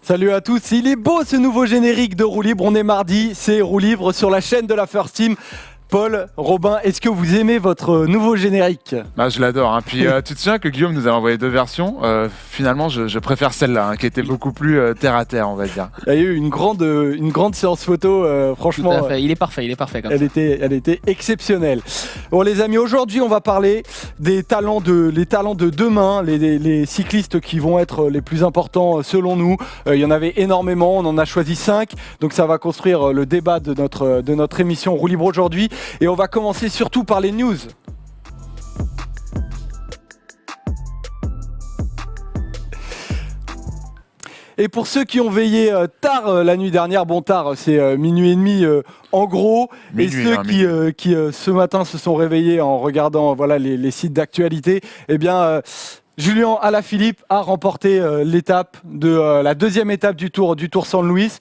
Salut à tous, il est beau ce nouveau générique de Roue Libre, on est mardi, c'est Roue Libre sur la chaîne de la First Team. Paul, Robin, est-ce que vous aimez votre nouveau générique ? Je l'adore. Puis tu te souviens que Guillaume nous a envoyé 2 versions. Finalement, je préfère celle-là, qui était beaucoup plus terre à terre, on va dire. Il y a eu une grande séance photo, franchement. Tout à fait. Il est parfait comme elle ça. Elle était exceptionnelle. Bon les amis, aujourd'hui on va parler des talents de demain, les cyclistes qui vont être les plus importants selon nous. Il y en avait énormément, on en a choisi 5. Donc ça va construire le débat de notre émission Roue Libre aujourd'hui. Et on va commencer surtout par les news. Et pour ceux qui ont veillé tard la nuit dernière, bon tard, c'est minuit et demi en gros. Minuit, et ceux qui ce matin se sont réveillés en regardant les sites d'actualité, eh bien... Julien Alaphilippe a remporté l'étape de la deuxième étape du Tour San Luis.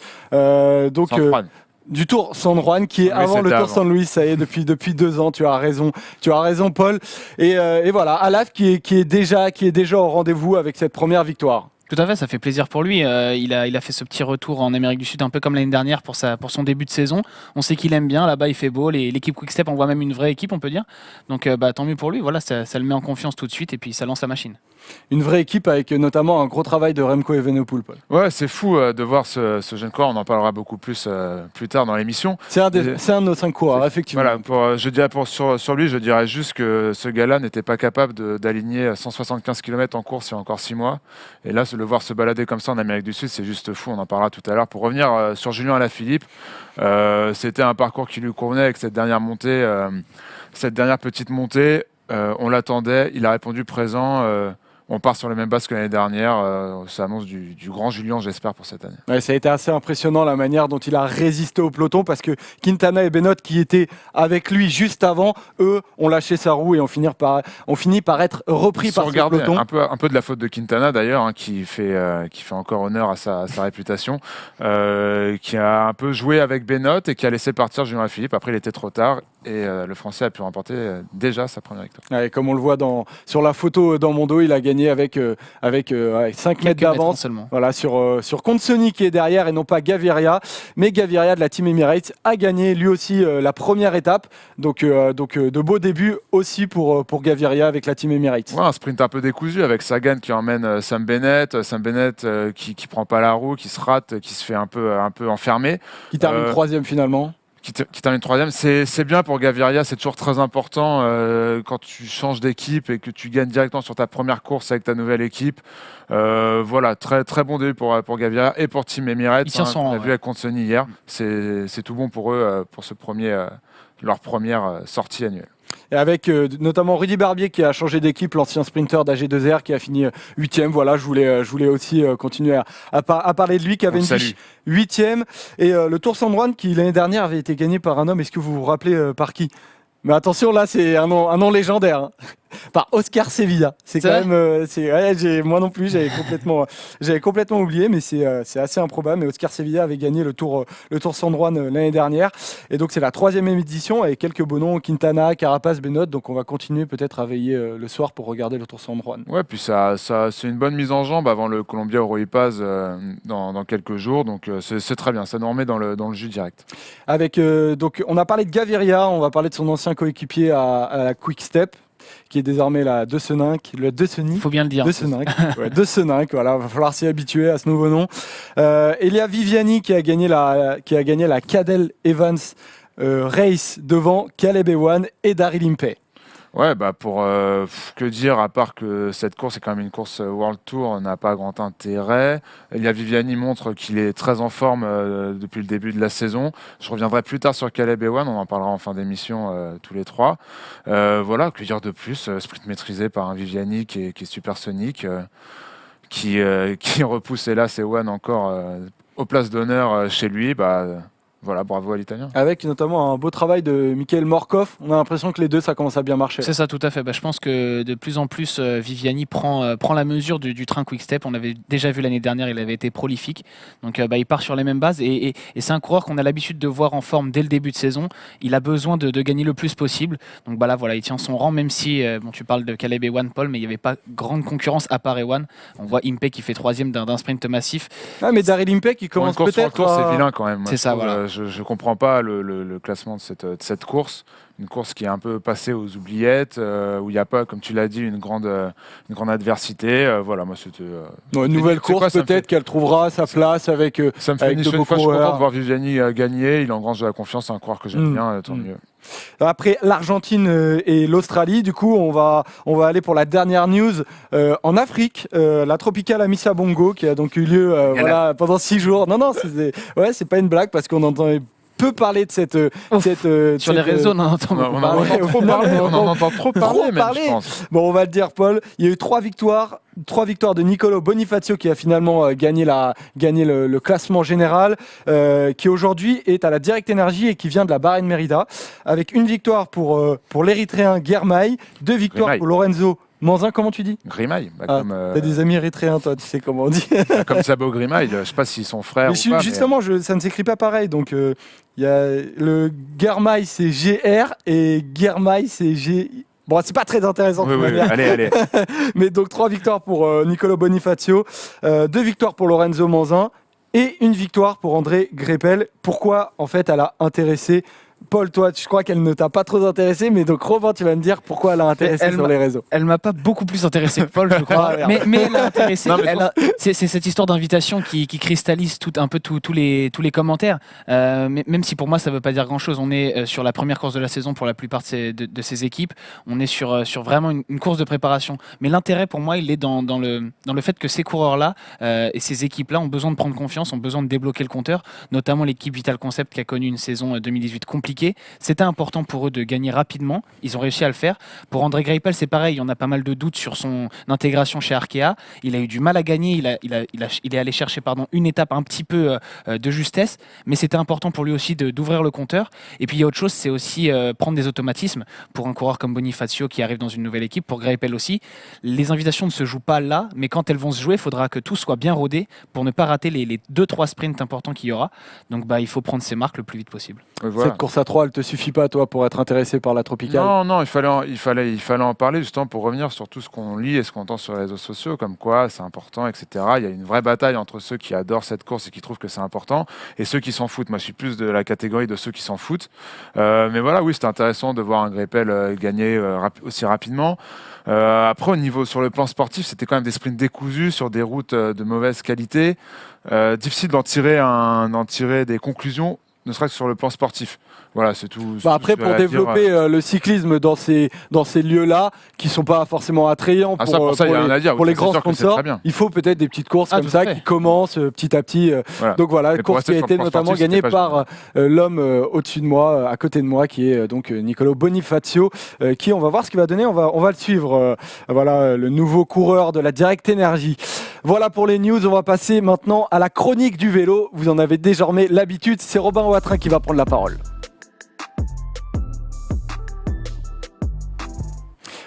Du Tour San Juan qui est avant le Tour San Luis, ça y est, depuis 2 ans. Tu as raison Paul. Et voilà, Alaf qui est déjà au rendez-vous avec cette première victoire. Tout à fait, ça fait plaisir pour lui. Il a fait ce petit retour en Amérique du Sud, un peu comme l'année dernière pour son début de saison. On sait qu'il aime bien, là-bas il fait beau. L'équipe Quick-Step envoie même une vraie équipe, on peut dire. Donc tant mieux pour lui, voilà, ça le met en confiance tout de suite et puis ça lance la machine. Une vraie équipe avec notamment un gros travail de Remco Evenepoel, Paul. Ouais, c'est fou de voir ce jeune coureur. On en parlera beaucoup plus tard dans l'émission. C'est un de nos 5 coureurs, effectivement. Voilà, sur lui, je dirais juste que ce gars-là n'était pas capable d'aligner 175 km en course il y a encore 6 mois. Et là, le voir se balader comme ça en Amérique du Sud, c'est juste fou. On en parlera tout à l'heure. Pour revenir sur Julien Alaphilippe, c'était un parcours qui lui convenait avec cette dernière petite montée. On l'attendait, il a répondu présent. On part sur les mêmes bases que l'année dernière. Ça annonce du grand Julien, j'espère, pour cette année. Ouais, ça a été assez impressionnant la manière dont il a résisté au peloton parce que Quintana et Benoît qui étaient avec lui juste avant, eux ont lâché sa roue et ont fini par être repris par ce peloton. Un peu de la faute de Quintana d'ailleurs, qui fait encore honneur à sa réputation, qui a un peu joué avec Benoît et qui a laissé partir Julien Alaphilippe. Après, il était trop tard. Et le Français a pu remporter déjà sa première victoire. Ouais, comme on le voit sur la photo dans mon dos, il a gagné avec 5 mètres d'avance. Voilà, sur Consoni qui est derrière et non pas Gaviria. Mais Gaviria de la Team Emirates a gagné lui aussi la première étape. Donc de beaux débuts aussi pour Gaviria avec la Team Emirates. Ouais, un sprint un peu décousu avec Sagan qui emmène Sam Bennett. Sam Bennett qui prend pas la roue, qui se rate, qui se fait un peu enfermer. Qui termine 3e finalement. Qui termine 3e, c'est bien pour Gaviria, c'est toujours très important quand tu changes d'équipe et que tu gagnes directement sur ta première course avec ta nouvelle équipe. Voilà, très, très bon début pour Gaviria et pour Team Emirates. On a vu avec Consoni hier, c'est tout bon pour eux pour leur première sortie annuelle. Et avec notamment Rudy Barbier qui a changé d'équipe, l'ancien sprinter d'AG2R qui a fini 8e. Voilà, je voulais aussi continuer à parler de lui, Cavendish 8e. Et le Tour San Juan qui l'année dernière avait été gagné par un homme, est-ce que vous vous rappelez par qui ? Mais attention, là c'est un nom légendaire, hein. Par Oscar Sevilla. C'est quand même, moi non plus, j'avais complètement oublié, mais c'est assez improbable. Mais Oscar Sevilla avait gagné le Tour San Juan l'année dernière, et donc c'est la 3e édition avec quelques beaux noms, Quintana, Carapaz, Benoît. Donc on va continuer peut-être à veiller le soir pour regarder le Tour San Juan. Ouais, puis ça c'est une bonne mise en jambe avant le Colombia Oroipaz dans quelques jours, donc c'est très bien. Ça nous remet dans le jus direct. Avec donc on a parlé de Gaviria, on va parler de son ancien coéquipier à la Quick Step, qui est désormais la Deceuninck. Il faut bien le dire. Deceuninck, voilà, va falloir s'y habituer à ce nouveau nom. Elia Viviani qui a gagné la Cadel Evans Race devant Caleb Ewan et Daryl Impey. Ouais, que dire, à part que cette course est quand même une course World Tour, n'a pas grand intérêt. Elia Viviani montre qu'il est très en forme depuis le début de la saison. Je reviendrai plus tard sur Caleb Ewan, on en parlera en fin d'émission tous les 3. Voilà, que dire de plus, sprint maîtrisé par un Viviani qui est supersonique, qui repousse hélas Ewan encore aux places d'honneur chez lui. voilà, bravo à l'Italien. Avec notamment un beau travail de Michael Morkov. On a l'impression que les deux, ça commence à bien marcher. C'est ça, tout à fait. Je pense que de plus en plus, Viviani prend la mesure du train Quick-Step. On avait déjà vu l'année dernière, il avait été prolifique. Donc il part sur les mêmes bases. Et c'est un coureur qu'on a l'habitude de voir en forme dès le début de saison. Il a besoin de gagner le plus possible. Donc là, voilà, il tient son rang, même si tu parles de Caleb Ewan, Paul, mais il n'y avait pas grande concurrence à part Ewan. On voit Impey qui fait 3e d'un sprint massif. Ah, mais Daryl Impey qui commence peut-être. C'est vilain quand même. C'est ça, voilà. Je comprends pas le classement de cette course. Une course qui est un peu passée aux oubliettes, où il n'y a pas, comme tu l'as dit, une grande adversité. Voilà, moi c'était. Une nouvelle course, peut-être qu'elle trouvera sa place avec. Ça me fait une fois, je suis content de voir Viviani gagner. Il engrange de la confiance, c'est un coureur que j'aime bien, tant mieux. Après l'Argentine et l'Australie, du coup, on va aller pour la dernière news en Afrique. La Tropicale Amissa Bongo qui a donc eu lieu pendant 6 jours. Non, c'est pas une blague parce qu'on entend peu parler de cette sur les réseaux, on en entend trop parler. On en entend trop parler, même, je pense. Bon, on va le dire, Paul. Il y a eu 3 victoires de Nicolo Bonifacio qui a finalement gagné le classement général, qui aujourd'hui est à la Direct Energy et qui vient de la Bahreïn Merida, avec une victoire pour l'Érythréen Guermaï, 2 victoires pour Lorenzo Manzin, comment tu dis? Grimaï. T'as des amis érythréens, toi, tu sais comment on dit. Comme Sabo Grimaï, je sais pas s'ils sont frères ou pas. Justement, ça ne s'écrit pas pareil. Donc, il y a le Guermaï, c'est GR, et Guermaï, c'est G. Bon, c'est pas très intéressant. Oui, allez. Mais donc, 3 victoires pour Nicolo Bonifacio, 2 victoires pour Lorenzo Manzin, et une victoire pour André Greipel. Pourquoi, en fait, elle a intéressé Paul, toi, je crois qu'elle ne t'a pas trop intéressé, mais donc Robin, tu vas me dire pourquoi elle a intéressé sur les réseaux. Elle m'a pas beaucoup plus intéressé que Paul, je crois. mais elle a intéressé. C'est cette histoire d'invitation qui cristallise un peu tous les commentaires. Mais même si pour moi ça veut pas dire grand-chose, on est sur la première course de la saison pour la plupart de ces équipes. On est sur vraiment une course de préparation. Mais l'intérêt pour moi, il est dans le fait que ces coureurs-là et ces équipes-là ont besoin de prendre confiance, ont besoin de débloquer le compteur, notamment l'équipe Vital Concept qui a connu une saison 2018 compliquée. C'était important pour eux de gagner rapidement. Ils ont réussi à le faire. Pour André Greipel, c'est pareil. On a pas mal de doutes sur son intégration chez Arkea. Il a eu du mal à gagner. Il est allé chercher une étape un petit peu de justesse. Mais c'était important pour lui aussi d'ouvrir le compteur. Et puis il y a autre chose, c'est aussi prendre des automatismes. Pour un coureur comme Bonifacio qui arrive dans une nouvelle équipe, pour Greipel aussi. Les invitations ne se jouent pas là. Mais quand elles vont se jouer, il faudra que tout soit bien rodé pour ne pas rater les 2-3 sprints importants qu'il y aura. Donc il faut prendre ses marques le plus vite possible. Voilà. Cette course à 3, elle te suffit pas, toi, pour être intéressé par la Tropicale? Non, il fallait en parler justement pour revenir sur tout ce qu'on lit et ce qu'on entend sur les réseaux sociaux, comme quoi c'est important, etc. Il y a une vraie bataille entre ceux qui adorent cette course et qui trouvent que c'est important et ceux qui s'en foutent. Moi, je suis plus de la catégorie de ceux qui s'en foutent. Mais voilà, oui, c'était intéressant de voir un Greipel gagner aussi rapidement. Après, sur le plan sportif, c'était quand même des sprints décousus sur des routes de mauvaise qualité. Difficile d'en tirer des conclusions, ne serait-ce que sur le plan sportif. Voilà, c'est tout. Après, pour développer le cyclisme dans ces lieux-là, qui ne sont pas forcément attrayants pour les grands sponsors, il faut peut-être des petites courses comme ça qui commencent petit à petit. Voilà. Donc voilà, une course qui a été notamment gagnée par l'homme au-dessus de moi, à côté de moi, qui est donc Nicolo Bonifacio, qui, on va voir ce qu'il va donner, on va le suivre. Voilà, le nouveau coureur de la Direct Energy. Voilà pour les news, on va passer maintenant à la chronique du vélo. Vous en avez désormais l'habitude, c'est Robin Watrin qui va prendre la parole.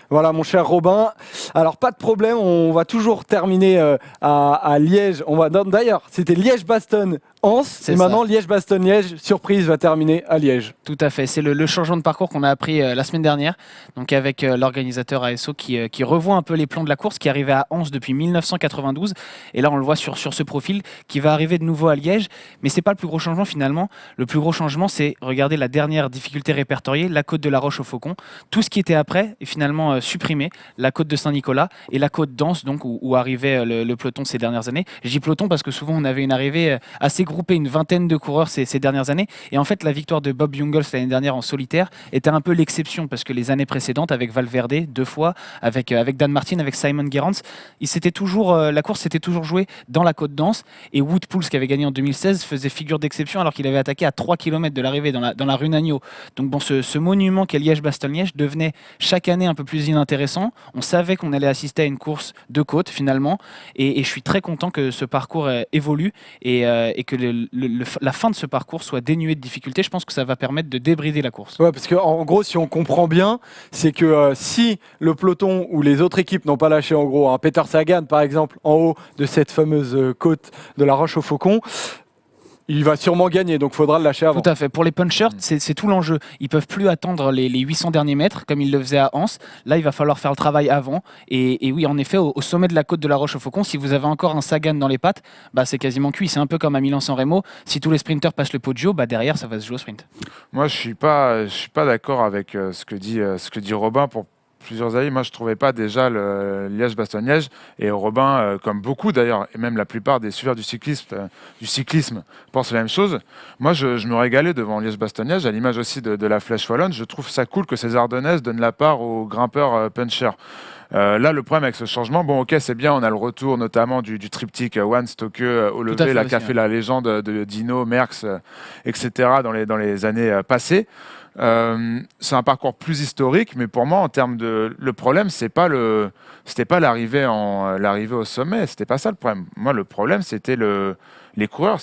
Voilà mon cher Robin. Alors pas de problème, on va toujours terminer à Liège. D'ailleurs, c'était Liège-Bastogne-Anse et maintenant Liège-Bastogne-Liège, surprise, va terminer à Liège. Tout à fait, c'est le changement de parcours qu'on a appris la semaine dernière. Donc avec l'organisateur ASO qui revoit un peu les plans de la course, qui arrivait à Anse depuis 1992. Et là on le voit sur ce profil qui va arriver de nouveau à Liège. Mais c'est pas le plus gros changement finalement. Le plus gros changement, c'est regarder la dernière difficulté répertoriée, la côte de la Roche-au-Faucon. Tout ce qui était après est finalement supprimé, la côte de Saint-Nicolas et la côte d'Anse, donc où arrivait le peloton ces dernières années. Je dis peloton parce que souvent on avait une arrivée assez groupée, une vingtaine de coureurs ces dernières années. Et en fait, la victoire de Bob Jungels l'année dernière en solitaire était un peu l'exception parce que les années précédentes, avec Valverde 2 fois, avec Dan Martin, avec Simon Gerrans, la course s'était toujours jouée dans la côte d'Anse. Et Wout Poels, qui avait gagné en 2016, faisait figure d'exception alors qu'il avait attaqué à 3 km de l'arrivée dans la rue Nagno. Donc bon, ce monument qu'est Liège-Bastogne-Liège devenait chaque année un peu plus inintéressant. On savait qu'on allait assister à une course de côte finalement et je suis très content que ce parcours évolue et que la fin de ce parcours soit dénuée de difficultés. Je pense que ça va permettre de débrider la course. Ouais, parce qu'en gros, si on comprend bien, c'est que si le peloton ou les autres équipes n'ont pas lâché, en gros, Peter Sagan, par exemple, en haut de cette fameuse côte de la Roche au Faucon, il va sûrement gagner, donc il faudra le lâcher avant. Tout à fait. Pour les punchers, c'est tout l'enjeu. Ils peuvent plus attendre les 800 derniers mètres, comme ils le faisaient à Anse. Là, il va falloir faire le travail avant. Et oui, en effet, au sommet de la côte de la Roche-au-Faucon, si vous avez encore un Sagan dans les pattes, c'est quasiment cuit. C'est un peu comme à Milan-San Remo. Si tous les sprinters passent le Poggio, derrière, ça va se jouer au sprint. Moi, je suis pas d'accord avec ce que dit Robin pour plusieurs années. Moi, je trouvais pas déjà le Liège-Bastogne-Liège, et Robin, comme beaucoup d'ailleurs, et même la plupart des suiveurs du cyclisme pensent la même chose. Moi, je me régalais devant Liège-Bastogne-Liège, à l'image aussi de la Flèche Wallonne. Je trouve ça cool que ces Ardennaises donnent la part aux grimpeurs punchers. Là, le problème avec ce changement, ok, c'est bien, on a le retour notamment du triptyque Wann, Stokke, Olevé, qui a fait la légende de Dino, Merckx, etc. dans les années passées. C'est un parcours plus historique, mais pour moi, en termes de, le problème, c'était pas l'arrivée au sommet, c'était pas ça le problème. Moi, le problème, c'était les coureurs.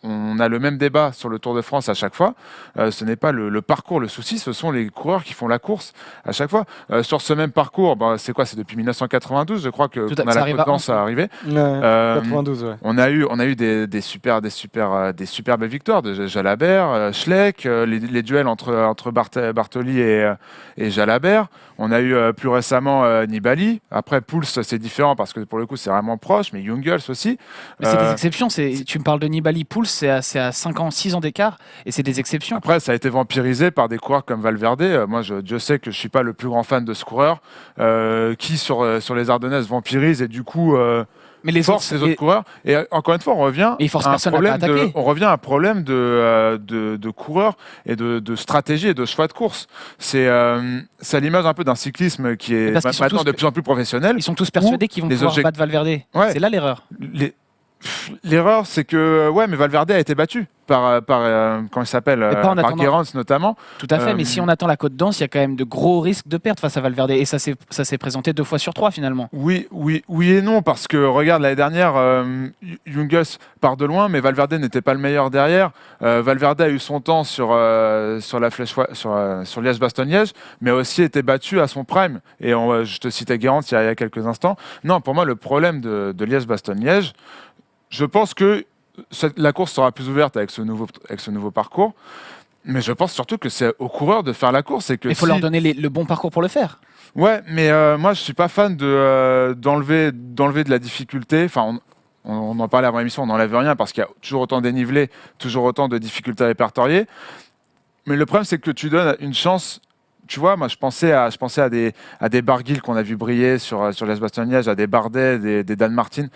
On a le même débat sur le Tour de France à chaque fois. Ce n'est pas le parcours le souci, ce sont les coureurs qui font la course à chaque fois. Sur ce même parcours, c'est depuis 1992, je crois qu'on a la Côte d'Anse à arriver. 92, ouais. On a eu des superbes victoires de Jalabert, Schleck, les duels entre Bartoli et Jalabert. On a eu plus récemment Nibali. Après, Pouls, c'est différent parce que pour le coup, c'est vraiment proche, mais Jungels aussi. Mais c'est des exceptions. Tu me parles de Nibali, Pouls, c'est à 5 ans, 6 ans d'écart, et c'est des exceptions. Après, ça a été vampirisé par des coureurs comme Valverde. Moi, Dieu sait que je ne suis pas le plus grand fan de ce coureur, qui sur les Ardennaises vampirise et du coup mais les force les autres coureurs. Et encore une fois, on revient à un problème de coureurs et de stratégie et de choix de course. C'est à l'image un peu d'un cyclisme qui est maintenant de plus en plus professionnel. Ils sont tous persuadés qu'ils vont pouvoir battre Valverde. Ouais. C'est là l'erreur. L'erreur, c'est que mais Valverde a été battu par comment il s'appelle, par Gerrans notamment. Tout à fait, mais si on attend la Côte d'Anse, il y a quand même de gros risques de perte face à Valverde, et ça s'est présenté 2 fois sur 3 finalement. Oui et non, parce que regarde, l'année dernière, Jungels part de loin, mais Valverde n'était pas le meilleur derrière. Valverde a eu son temps sur Liège-Bastogne-Liège, mais a aussi été battu à son prime. Et je te citais Gerrans il y a quelques instants. Non, pour moi, le problème de Liège-Bastogne-Liège, je pense que la course sera plus ouverte avec ce nouveau parcours, mais je pense surtout que c'est aux coureurs de faire la course. Il faut leur donner le bon parcours pour le faire. Ouais, mais moi je suis pas fan d'enlever de la difficulté. Enfin, on en parlait avant l'émission, on n'enlève rien parce qu'il y a toujours autant de dénivelé, toujours autant de difficultés répertoriées. Mais le problème, c'est que tu donnes une chance. Tu vois, moi je pensais à des Barguil qu'on a vu briller sur Liège-Bastogne-Liège, à des Bardet, des Dan Martin.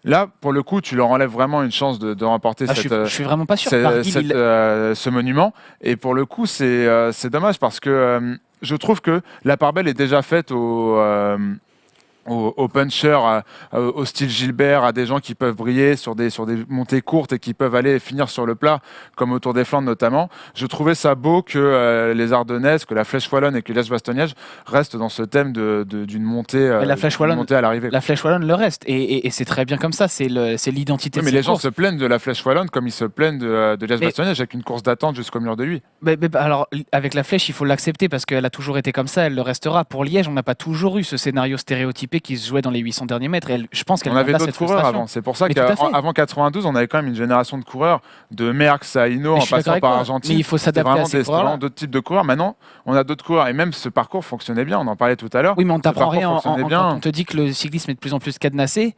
Là, pour le coup, tu leur enlèves vraiment une chance de remporter je suis vraiment pas sûr. Ce monument. Et pour le coup, c'est dommage parce que je trouve que la part belle est déjà faite aux punchers, au style Gilbert, à des gens qui peuvent briller sur des montées courtes et qui peuvent aller finir sur le plat, comme au Tour des Flandres notamment. Je trouvais ça beau que les Ardennaises, que la Flèche Wallonne et que Liège-Bastogne-Liège restent dans ce thème d'une montée, montée à l'arrivée. La Flèche Wallonne le reste, et c'est très bien comme ça, c'est l'identité de cette course. Mais les gens se plaignent de la Flèche Wallonne comme ils se plaignent de Liège-Bastogne-Liège avec une course d'attente jusqu'au mur de lui. Alors, avec la Flèche, il faut l'accepter parce qu'elle a toujours été comme ça, elle le restera. Pour Liège, on n'a pas toujours eu ce scénario stéréotypé qui se jouait dans les 800 derniers mètres. Et je pense qu'elle on avait d'autres coureurs avant. C'est pour ça qu'avant 92, on avait quand même une génération de coureurs, de Merckx à Hinault, en passant par Argentine. Mais il faut s'adapter à ces coureurs. Vraiment d'autres types de coureurs. Maintenant, on a d'autres coureurs. Et même ce parcours fonctionnait bien. On en parlait tout à l'heure. Oui, mais on ne t'apprend rien. On te dit que le cyclisme est de plus en plus cadenassé.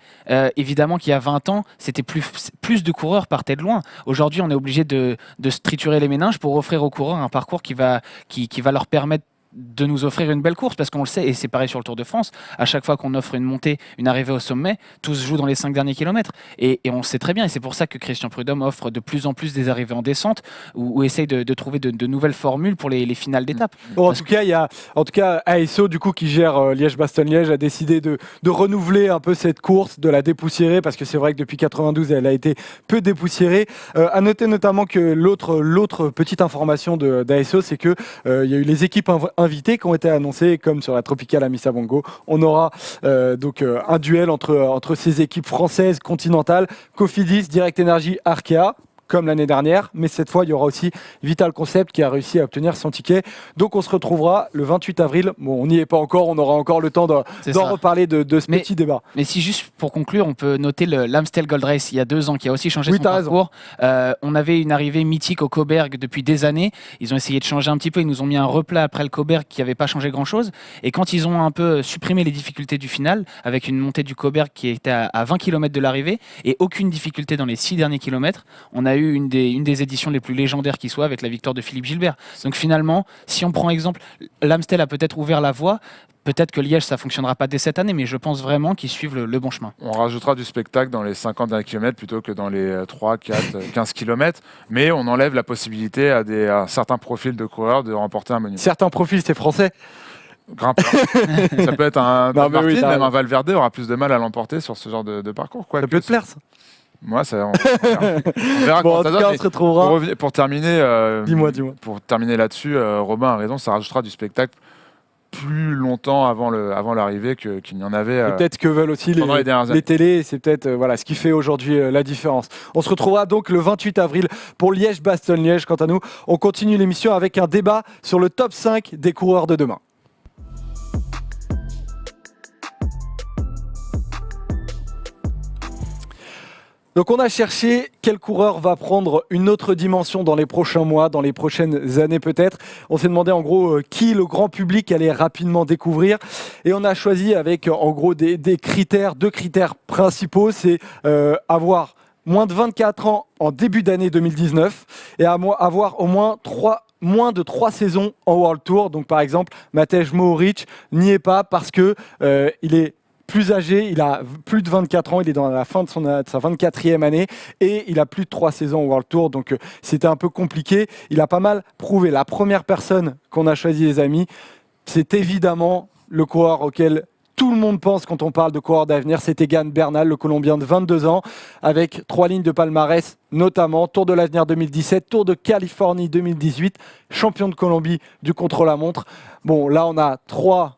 Évidemment qu'il y a 20 ans, c'était plus de coureurs partaient de loin. Aujourd'hui, on est obligé de se triturer les méninges pour offrir aux coureurs un parcours qui va leur permettre de nous offrir une belle course, parce qu'on le sait, et c'est pareil sur le Tour de France, à chaque fois qu'on offre une montée, une arrivée au sommet, tout se joue dans les 5 derniers kilomètres, et on le sait très bien, et c'est pour ça que Christian Prudhomme offre de plus en plus des arrivées en descente, ou essaye de trouver de nouvelles formules pour les finales d'étape. Bon, en tout cas, ASO, du coup, qui gère Liège-Bastogne-Liège, a décidé de renouveler un peu cette course, de la dépoussiérer, parce que c'est vrai que depuis 92, elle a été peu dépoussiérée. À noter notamment que l'autre petite information d'ASO, c'est que il y a eu les équipes invités qui ont été annoncés, comme sur la Tropicale à Missabongo. On aura donc un duel entre ces équipes françaises continentales, Cofidis, Direct Energy, Arkea. comme l'année dernière, mais cette fois, il y aura aussi Vital Concept qui a réussi à obtenir son ticket. Donc, on se retrouvera le 28 avril. Bon, on n'y est pas encore, on aura encore le temps d'en reparler de ce petit débat. Mais si juste pour conclure, on peut noter l'Amstel Gold Race il y a 2 ans qui a aussi changé son parcours. On avait une arrivée mythique au Coburg depuis des années. Ils ont essayé de changer un petit peu, ils nous ont mis un replat après le Coburg qui n'avait pas changé grand-chose. Et quand ils ont un peu supprimé les difficultés du final, avec une montée du Coburg qui était à 20 km de l'arrivée et aucune difficulté dans les 6 derniers kilomètres, on a eu une des éditions les plus légendaires qui soit avec la victoire de Philippe Gilbert. Donc finalement, si on prend exemple, l'Amstel a peut-être ouvert la voie. Peut-être que Liège, ça ne fonctionnera pas dès cette année, mais je pense vraiment qu'ils suivent le bon chemin. On rajoutera du spectacle dans les 50 derniers kilomètres plutôt que dans les 3, 4, 15 kilomètres, mais on enlève la possibilité à certains profils de coureurs de remporter un monument. Certains profils, c'est français. Grimpeur. Ça peut être un Martin, même un Valverde aura plus de mal à l'emporter sur ce genre de parcours. Ça peut te plaire, ça. Moi, ça, on verra bon, comment ça donne. On se retrouvera. Pour terminer, dis-moi. Pour terminer là-dessus, Robin a raison, ça rajoutera du spectacle plus longtemps avant l'arrivée qu'il n'y en avait. Peut-être que veulent aussi les télés, c'est peut-être ce qui fait aujourd'hui la différence. On se retrouvera donc le 28 avril pour Liège-Bastogne-Liège. Quant à nous, on continue l'émission avec un débat sur le top 5 des coureurs de demain. Donc on a cherché quel coureur va prendre une autre dimension dans les prochains mois, dans les prochaines années peut-être. On s'est demandé en gros qui le grand public allait rapidement découvrir. Et on a choisi avec en gros deux critères principaux. C'est avoir moins de 24 ans en début d'année 2019 et avoir au moins de 3 saisons en World Tour. Donc par exemple, Matej Mohoric n'y est pas parce que il est plus âgé, il a plus de 24 ans, il est dans la fin de sa 24e année et il a plus de 3 saisons au World Tour, donc c'était un peu compliqué. Il a pas mal prouvé. La première personne qu'on a choisie, les amis, c'est évidemment le coureur auquel tout le monde pense quand on parle de coureur d'avenir, c'est Egan Bernal, le Colombien de 22 ans, avec 3 lignes de palmarès, notamment Tour de l'Avenir 2017, Tour de Californie 2018, champion de Colombie du contre-la-montre. Bon, là on a 3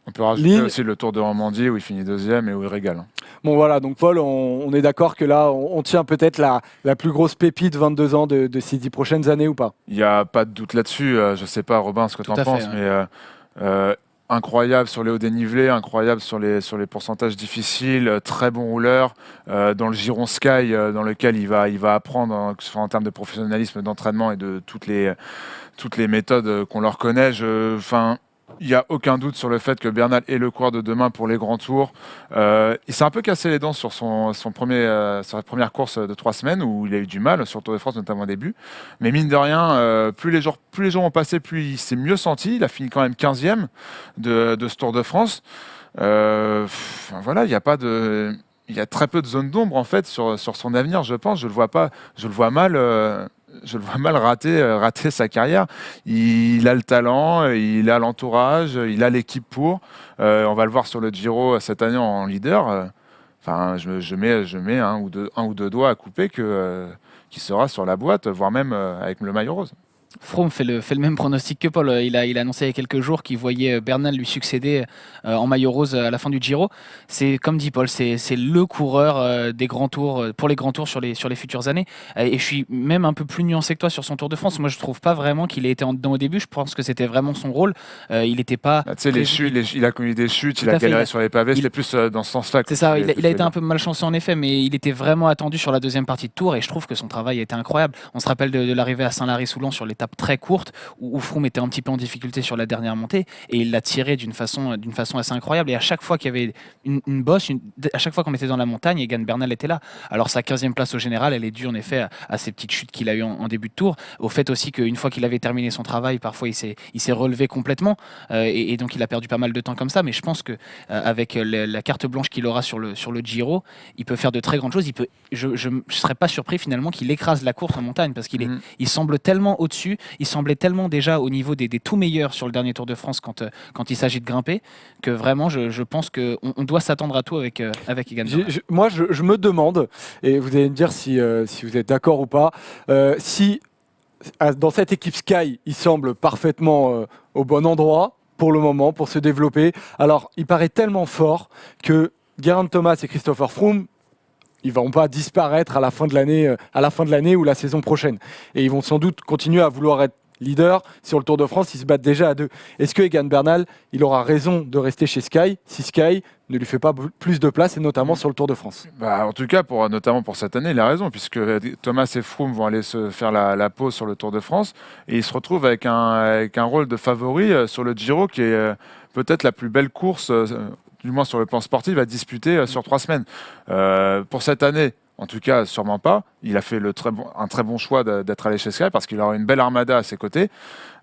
On peut rajouter aussi le Tour de Romandie où il finit 2e et où il régale. Bon voilà, donc Paul, on est d'accord que là, on tient peut-être la plus grosse pépite 22 ans de ces 10 prochaines années ou pas? Il n'y a pas de doute là-dessus. Je ne sais pas, Robin, ce que tu en penses, mais incroyable sur les hauts dénivelés, incroyable sur les pourcentages difficiles, très bon rouleur. Dans le Giron Sky, dans lequel il va apprendre, que ce soit en termes de professionnalisme, d'entraînement et de toutes les méthodes qu'on leur connaît. Il n'y a aucun doute sur le fait que Bernal est le coureur de demain pour les grands tours. Il s'est un peu cassé les dents sur sa première course de 3 semaines où il a eu du mal, sur le Tour de France notamment au début. Mais mine de rien, plus les jours ont passé, plus il s'est mieux senti. Il a fini quand même 15e de ce Tour de France. Voilà, il y a très peu de zones d'ombre en fait sur son avenir, je pense. Je le vois mal rater sa carrière. Il a le talent, il a l'entourage, il a l'équipe pour. On va le voir sur le Giro cette année en leader. Je mets un ou deux doigts à couper qu'il sera sur la boîte, voire même avec le maillot rose. Froome fait le même pronostic que Paul. Il a annoncé il y a quelques jours qu'il voyait Bernal lui succéder en maillot rose à la fin du Giro. C'est comme dit Paul, c'est le coureur des grands tours pour les grands tours sur les futures années. Et je suis même un peu plus nuancé que toi sur son Tour de France. Moi, je trouve pas vraiment qu'il ait été en dedans au début. Je pense que c'était vraiment son rôle. Il n'était pas. Tu sais, les chutes, il a connu des chutes, il a galéré sur les pavés. C'était plus dans ce sens-là. C'est ça. Il a été un peu malchanceux en effet, mais il était vraiment attendu sur la deuxième partie de Tour. Et je trouve que son travail a été incroyable. On se rappelle de l'arrivée à Saint-Lary-Soulan sur l'étape très courte où Froome était un petit peu en difficulté sur la dernière montée et il l'a tiré d'une façon assez incroyable. Et à chaque fois qu'il y avait une bosse, à chaque fois qu'on était dans la montagne, Egan Bernal était là. Alors sa 15e place au général, elle est due en effet à ces petites chutes qu'il a eues en début de Tour, au fait aussi qu'une fois qu'il avait terminé son travail, parfois il s'est relevé complètement et donc il a perdu pas mal de temps comme ça. Mais je pense que avec la carte blanche qu'il aura sur le Giro, il peut faire de très grandes choses. Je ne serais pas surpris finalement qu'il écrase la course en montagne parce il semble tellement au-dessus, il semblait tellement déjà au niveau des tout meilleurs sur le dernier Tour de France quand il s'agit de grimper, que vraiment je pense qu'on doit s'attendre à tout avec Egan Bernal. Moi je me demande, et vous allez me dire si vous êtes d'accord ou pas, si dans cette équipe Sky, il semble parfaitement au bon endroit pour le moment, pour se développer. Alors il paraît tellement fort que Geraint Thomas et Christopher Froome, ils vont pas disparaître à la fin de l'année ou la saison prochaine. Et ils vont sans doute continuer à vouloir être leader sur le Tour de France. Ils se battent déjà à 2. Est-ce que Egan Bernal, il aura raison de rester chez Sky si Sky ne lui fait pas plus de place, et notamment sur le Tour de France? En tout cas, notamment pour cette année, il a raison, puisque Thomas et Froome vont aller se faire la pause sur le Tour de France, et il se retrouve avec un rôle de favori sur le Giro, qui est peut-être la plus belle course, du moins sur le plan sportif, à disputer sur 3 semaines. Pour cette année, en tout cas, sûrement pas. Il a fait un très bon choix d'être allé chez Sky parce qu'il aura une belle armada à ses côtés.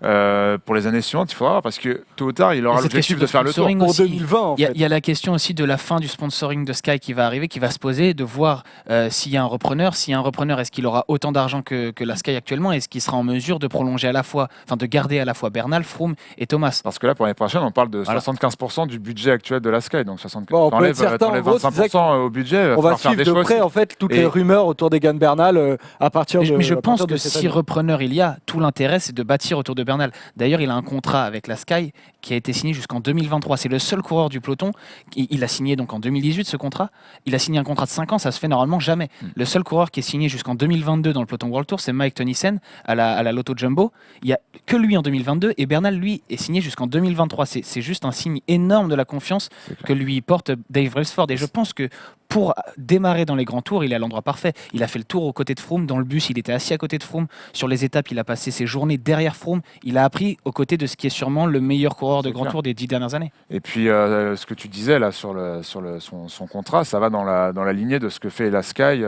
Pour les années suivantes, il faut voir parce que tôt ou tard, il aura l'objectif de faire le tour. Pour 2020, en fait. Il y a la question aussi de la fin du sponsoring de Sky qui va arriver, qui va se poser, de voir s'il y a un repreneur. S'il y a un repreneur, est-ce qu'il aura autant d'argent que la Sky actuellement? Est-ce qu'il sera en mesure de prolonger de garder à la fois Bernal, Froome et Thomas? Parce que là, pour l'année prochaine, on parle de 75% du budget actuel de la Sky. Donc 75%. Bon, on peut être certain, t'enlèves 25% au budget. On va suivre de près en fait toutes les rumeurs autour d'Egan Bernal à partir de. Mais je pense que si repreneur il y a, tout l'intérêt c'est de bâtir autour de Bernal. D'ailleurs, il a un contrat avec la Sky qui a été signé jusqu'en 2023. C'est le seul coureur du peloton. Il a signé donc en 2018 ce contrat. Il a signé un contrat de 5 ans, ça se fait normalement jamais. Le seul coureur qui est signé jusqu'en 2022 dans le peloton World Tour, c'est Mike Tennyson à la Lotto Jumbo. Il n'y a que lui en 2022 et Bernal, lui, est signé jusqu'en 2023. C'est juste un signe énorme de la confiance que lui porte Dave Brailsford. Et je pense que pour démarrer dans les grands tours, il est à l'endroit parfait. Il a fait le tour aux côtés de Froome. Dans le bus, il était assis à côté de Froome. Sur les étapes, il a passé ses journées derrière Froome. Il a appris aux côtés de ce qui est sûrement le meilleur coureur de grand tour des 10 dernières années. Et puis, ce que tu disais là sur son contrat, ça va dans la lignée de ce que fait la Sky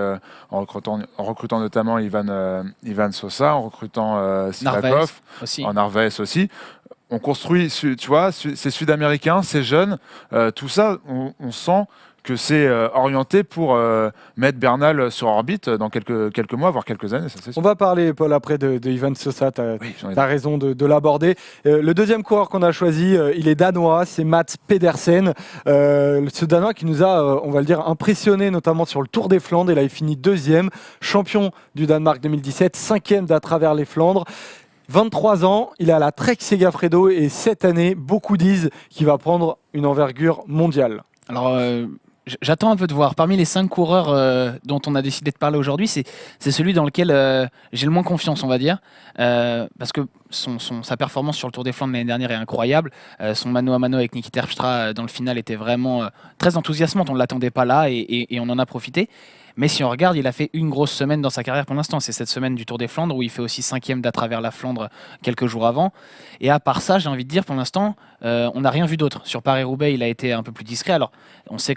en recrutant notamment Ivan Sosa, en recrutant Sivakov, en Narvaez aussi. On construit, tu vois, c'est sud-américain, c'est jeune. Tout ça, on sent que c'est orienté pour mettre Bernal sur orbite dans quelques mois, voire quelques années. Ça, c'est sûr. On va parler, Paul, après de Ivan Sosa. Tu as raison de l'aborder. Le deuxième coureur qu'on a choisi, il est danois, c'est Mats Pedersen. Ce Danois qui nous a, on va le dire, impressionné, notamment sur le Tour des Flandres. Il avait fini 2e, champion du Danemark 2017, 5e d'à travers les Flandres. 23 ans, il est à la Trek Segafredo et cette année, beaucoup disent qu'il va prendre une envergure mondiale. Alors, j'attends un peu de voir. Parmi les 5 coureurs dont on a décidé de parler aujourd'hui, c'est celui dans lequel j'ai le moins confiance, on va dire. Parce que sa performance sur le Tour des Flandres l'année dernière est incroyable. Son mano à mano avec Niki Terpstra dans le final était vraiment très enthousiasmante. On ne l'attendait pas là et on en a profité. Mais si on regarde, il a fait une grosse semaine dans sa carrière pour l'instant. C'est cette semaine du Tour des Flandres où il fait aussi 5e d'à travers la Flandre quelques jours avant. Et à part ça, j'ai envie de dire, pour l'instant, on n'a rien vu d'autre. Sur Paris-Roubaix, il a été un peu plus discret. Alors, on sait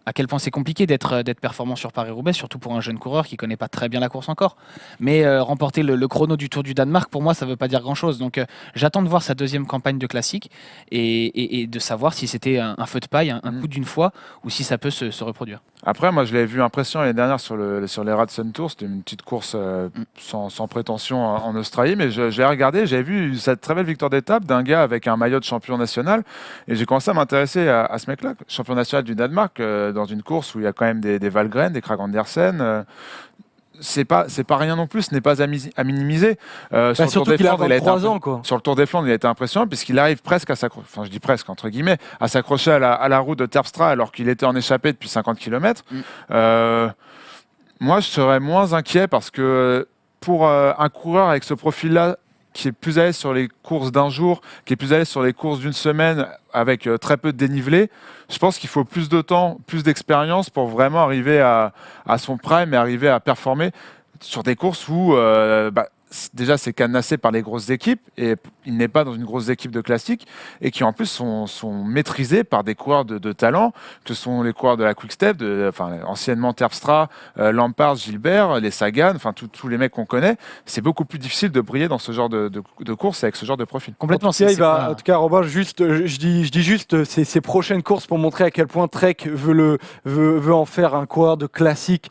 à quel point c'est compliqué d'être performant sur Paris-Roubaix, surtout pour un jeune coureur qui ne connaît pas très bien la course encore. Mais remporter le chrono du Tour du Danemark, pour moi, ça ne veut pas dire grand-chose. Donc, j'attends de voir sa deuxième campagne de classique et de savoir si c'était un feu de paille, un coup d'une fois, ou si ça peut se reproduire. Après, moi, je l'avais vu impressionnant l'année dernière sur les Radson Tour. C'était une petite course sans prétention en Australie, mais j'ai regardé, j'avais vu cette très belle victoire d'étape d'un gars avec un maillot de champion national, et j'ai commencé à m'intéresser à ce mec-là, champion national du Danemark, dans une course où il y a quand même des Valgren, des Kragh Andersen. C'est pas rien non plus, ce n'est pas à minimiser. Sur le Tour des Flandres, il a 23 ans, quoi. Sur le Tour des Flandres, il a été impressionnant puisqu'il arrive presque à s'accrocher, enfin je dis presque entre guillemets, à s'accrocher à la roue de Terpstra alors qu'il était en échappée depuis 50 km. Moi, je serais moins inquiet parce que pour un coureur avec ce profil-là, qui est plus à l'aise sur les courses d'un jour, qui est plus à l'aise sur les courses d'une semaine avec très peu de dénivelé, je pense qu'il faut plus de temps, plus d'expérience pour vraiment arriver à son prime et arriver à performer sur des courses où déjà c'est cadenassé par les grosses équipes et il n'est pas dans une grosse équipe de classique et qui en plus sont maîtrisés par des coureurs de talent que sont les coureurs de la Quick Step, anciennement Terpstra, Lampard, Gilbert, les Sagan, tous les mecs qu'on connaît. C'est beaucoup plus difficile de briller dans ce genre de course avec ce genre de profil. Complètement. En tout cas, Robin, je dis juste ces prochaines courses pour montrer à quel point Trek veut en faire un coureur de classique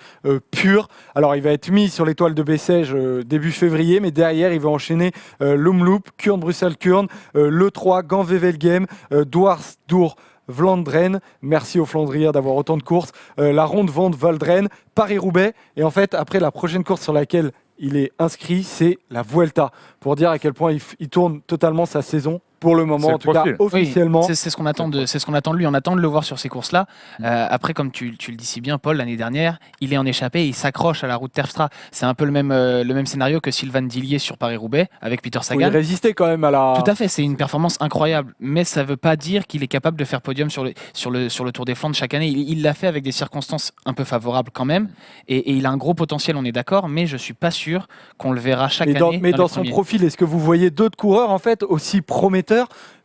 pur. Alors il va être mis sur l'étoile de Bessèges début février, mais derrière il va enchaîner l'Omloop, Kuurne-Bruxelles-Kuurne, l'E3, Gand-Wevelgem, Dwars-Dour, Vlaanderen, merci aux Flandriens d'avoir autant de courses, la Ronde Van Valdren, Paris-Roubaix, et en fait après la prochaine course sur laquelle il est inscrit, c'est la Vuelta. pour dire à quel point il tourne totalement sa saison. Pour le moment, en tout cas, officiellement. Oui, c'est ce qu'on attend de lui. On attend de le voir sur ces courses-là. Après, comme tu le dis si bien, Paul, l'année dernière, il est en échappée, il s'accroche à la route Terpstra. C'est un peu le même scénario que Sylvain Dillier sur Paris-Roubaix avec Peter Sagan. Il résistait quand même à la. Tout à fait, c'est une performance incroyable. Mais ça ne veut pas dire qu'il est capable de faire podium sur le Tour des Flandres chaque année. Il l'a fait avec des circonstances un peu favorables quand même. Et il a un gros potentiel, on est d'accord. Mais je ne suis pas sûr qu'on le verra chaque année. Mais dans son profil, est-ce que vous voyez d'autres coureurs en fait aussi prometteurs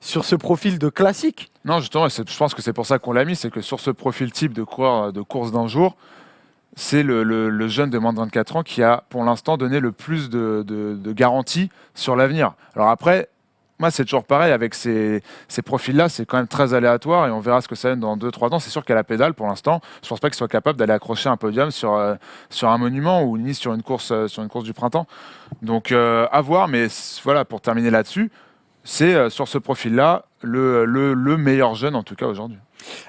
sur ce profil de classique? Non, justement, je pense que c'est pour ça qu'on l'a mis, c'est que sur ce profil type de coureur de course d'un jour, c'est le jeune de moins de 24 ans qui a pour l'instant donné le plus de garanties sur l'avenir. Alors après, moi c'est toujours pareil, avec ces profils-là, c'est quand même très aléatoire et on verra ce que ça donne dans 2-3 ans. C'est sûr qu'à la pédale, pour l'instant, je ne pense pas qu'il soit capable d'aller accrocher un podium sur un monument ou ni sur une course du printemps. Donc à voir, mais voilà, pour terminer là-dessus, c'est sur ce profil-là le meilleur jeune en tout cas aujourd'hui.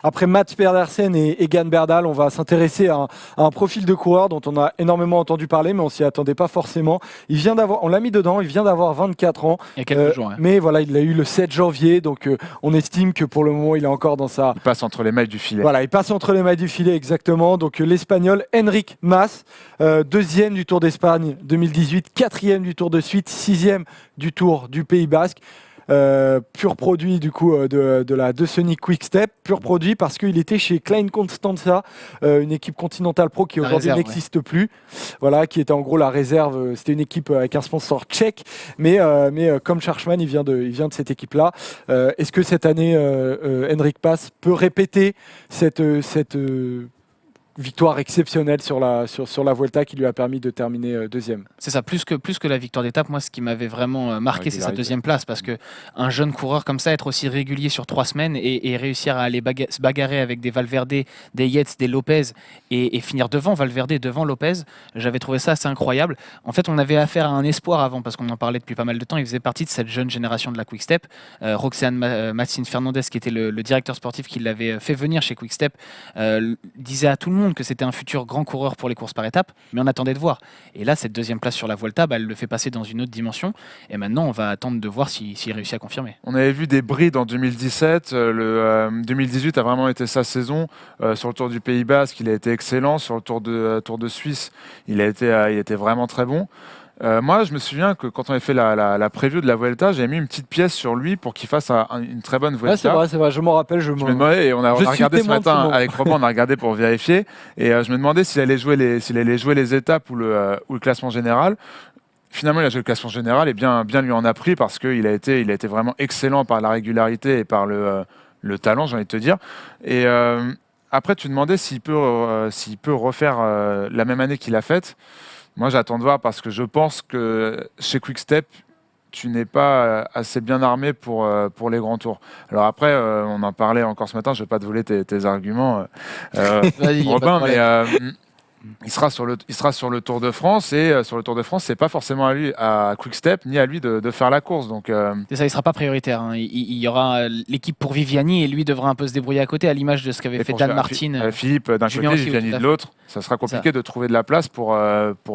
Après Mats Pedersen et Egan Berdal, on va s'intéresser à un profil de coureur dont on a énormément entendu parler, mais on s'y attendait pas forcément. On l'a mis dedans, il vient d'avoir 24 ans. Il y a quelques jours. Hein. Mais voilà, il l'a eu le 7 janvier, donc on estime que pour le moment, il est encore dans sa... Il passe entre les mailles du filet. Voilà, il passe entre les mailles du filet, exactement. Donc l'Espagnol Enric Mas, deuxième du Tour d'Espagne 2018, quatrième du Tour de Suisse, sixième du Tour du Pays Basque. Pur produit du coup de Sony Quick Step, pur produit parce qu'il était chez Klein Constanza, une équipe Continental Pro qui aujourd'hui n'existe plus, voilà, qui était en gros la réserve. C'était une équipe avec un sponsor tchèque, mais comme Schwarzman, il vient de cette équipe là. Est-ce que cette année Enric Mas peut répéter cette victoire exceptionnelle sur la Vuelta qui lui a permis de terminer deuxième? C'est ça, plus que la victoire d'étape, moi ce qui m'avait vraiment marqué, c'est sa deuxième place, parce qu'un jeune coureur comme ça, être aussi régulier sur 3 semaines et réussir à aller se bagarrer avec des Valverde, des Yates, des Lopez et finir devant Valverde, devant Lopez, j'avais trouvé ça assez incroyable. En fait, on avait affaire à un espoir avant, parce qu'on en parlait depuis pas mal de temps, il faisait partie de cette jeune génération de la Quick Step. Roxane Martín Fernandez, qui était le directeur sportif qui l'avait fait venir chez Quick Step, disait à tout le monde que c'était un futur grand coureur pour les courses par étapes, mais on attendait de voir. Et là, cette deuxième place sur la Vuelta, elle le fait passer dans une autre dimension. Et maintenant, on va attendre de voir s'il réussit à confirmer. On avait vu des brides en 2017. 2018 a vraiment été sa saison. Sur le Tour du Pays Basque, il a été excellent. Sur le Tour de Suisse, il était vraiment très bon. Moi, je me souviens que quand on avait fait la preview de la Vuelta, j'avais mis une petite pièce sur lui pour qu'il fasse une très bonne Vuelta. Ouais, c'est vrai, je m'en rappelle. Je me demandais, et on a regardé ce matin avec Robin, on a regardé pour vérifier, et je me demandais s'il allait jouer les étapes ou le classement général. Finalement, il a joué le classement général et bien lui en a pris parce qu'il a été vraiment excellent par la régularité et par le talent, j'ai envie de te dire. Et après, tu demandais s'il peut refaire la même année qu'il a faite. Moi, j'attends de voir parce que je pense que chez Quick Step, tu n'es pas assez bien armé pour les grands tours. Alors après, on en parlait encore ce matin, je ne vais pas te voler tes arguments, Robin, mais il sera sur le Tour de France et sur le Tour de France, c'est pas forcément à Quick Step ni à lui de faire la course. Donc c'est ça, il sera pas prioritaire. Hein. Il y aura l'équipe pour Viviani et lui devra un peu se débrouiller à côté, à l'image de ce qu'avait fait Dan Martin. Philippe d'un côté, Viviani de l'autre. Ça sera compliqué de trouver de la place pour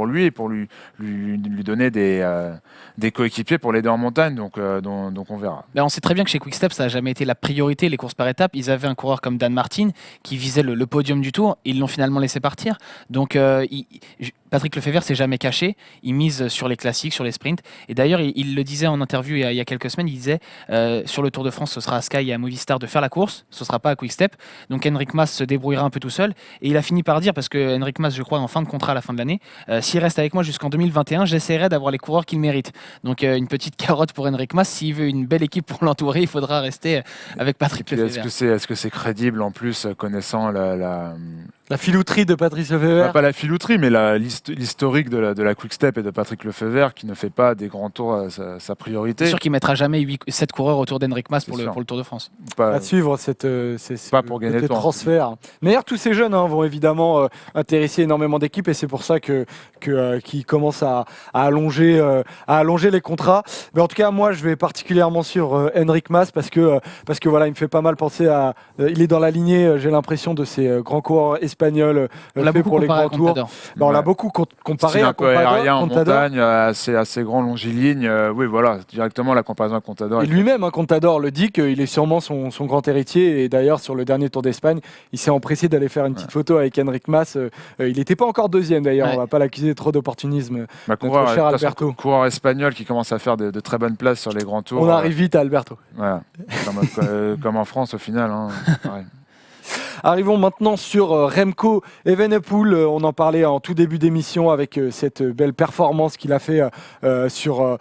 lui et pour lui donner des coéquipiers pour l'aider en montagne. Donc on verra. Ben on sait très bien que chez Quick Step, ça n'a jamais été la priorité, les courses par étapes. Ils avaient un coureur comme Dan Martin qui visait le podium du Tour. Ils l'ont finalement laissé partir. Donc Patrick Lefebvre s'est jamais caché, il mise sur les classiques, sur les sprints. Et d'ailleurs, il le disait en interview il y a quelques semaines, il disait sur le Tour de France, ce sera à Sky et à Movistar de faire la course, ce sera pas à Quick Step. Donc Enric Mas se débrouillera un peu tout seul. Et il a fini par dire, parce que Enric Mas, je crois, est en fin de contrat à la fin de l'année, s'il reste avec moi jusqu'en 2021, j'essaierai d'avoir les coureurs qu'il mérite. Donc une petite carotte pour Enric Mas. S'il veut une belle équipe pour l'entourer, il faudra rester avec Patrick Lefebvre. Est-ce que c'est crédible en plus, connaissant la filouterie de Patrice Lefebvre? Pas la filouterie, mais l'historique de la Quick Step et de Patrick Lefebvre qui ne fait pas des grands tours sa priorité. C'est sûr qu'il ne mettra jamais 7 coureurs autour d'Enric Mas pour le Tour de France. À suivre pas pour gagner le transfert. D'ailleurs, tous ces jeunes vont évidemment intéresser énormément d'équipes et c'est pour ça qu'ils commencent à allonger les contrats. Mais en tout cas, moi, je vais particulièrement sur Enric Mas parce que voilà, il me fait pas mal penser à. Il est dans la lignée, j'ai l'impression, de ces grands coureurs espagnols faits pour les grands tours. On l'a beaucoup comparé à Contador, aérien en Contador. montagne, assez grand, longiligne. Oui, voilà, directement la comparaison à Contador. Et lui-même, Contador le dit qu'il est sûrement son grand héritier. Et d'ailleurs, sur le dernier Tour d'Espagne, il s'est empressé d'aller faire une petite photo avec Enric Mas. Il n'était pas encore deuxième d'ailleurs. On ne va pas l'accuser trop d'opportunisme. Notre cher Alberto. Coureur espagnol qui commence à faire de très bonnes places sur les grands tours. On arrive vite à Alberto. Voilà. Comme en France au final. Pareil. Arrivons maintenant sur Remco Evenepoel. On en parlait en tout début d'émission avec cette belle performance qu'il a fait sur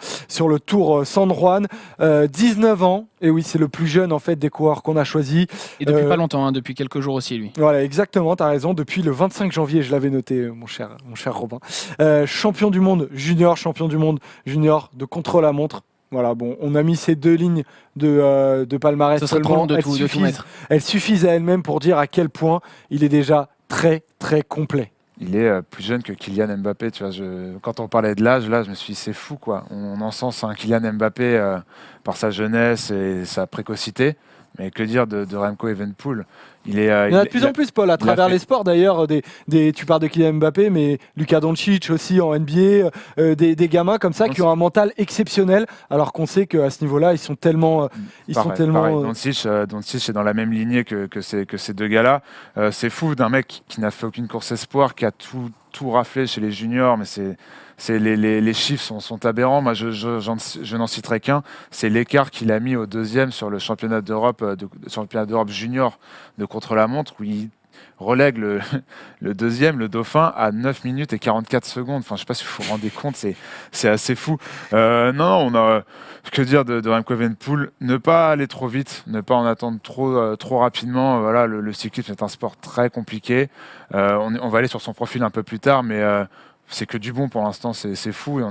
le Tour San Juan. 19 ans, et oui, c'est le plus jeune en fait des coureurs qu'on a choisi. Et depuis pas longtemps, depuis quelques jours aussi, lui. Voilà, exactement, tu as raison. Depuis le 25 janvier, je l'avais noté, mon cher Robin. Champion du monde junior de contre-la-montre. Voilà, bon, on a mis ces 2 lignes de palmarès seulement. Elles suffisent à elles-mêmes pour dire à quel point il est déjà très, très complet. Il est plus jeune que Kylian Mbappé. Tu vois, quand on parlait de l'âge, là, je me suis dit, c'est fou, quoi. On encense un Kylian Mbappé par sa jeunesse et sa précocité. Mais que dire de Remco Evenepoel? Il y en a de plus en plus, Paul, à travers les sports d'ailleurs. Tu parles de Kylian Mbappé, mais Luka Doncic aussi en NBA, des gamins comme ça qui ont un mental exceptionnel, alors qu'on sait qu'à ce niveau-là, ils sont tellement. Doncic est dans la même lignée que ces deux gars-là. C'est fou d'un mec qui n'a fait aucune course espoir, qui a tout raflé chez les juniors, mais les chiffres sont aberrants. Moi, je n'en citerai qu'un. C'est l'écart qu'il a mis au deuxième sur le championnat d'Europe junior de contre-la-montre, où il relègue le deuxième, le dauphin, à 9 minutes et 44 secondes. Enfin, je ne sais pas si vous vous rendez compte, c'est assez fou. Non, on a que dire de Remco Evenepoel. Ne pas aller trop vite, ne pas en attendre trop rapidement. Voilà, le cyclisme est un sport très compliqué. On va aller sur son profil un peu plus tard, mais c'est que du bon pour l'instant, c'est fou. Et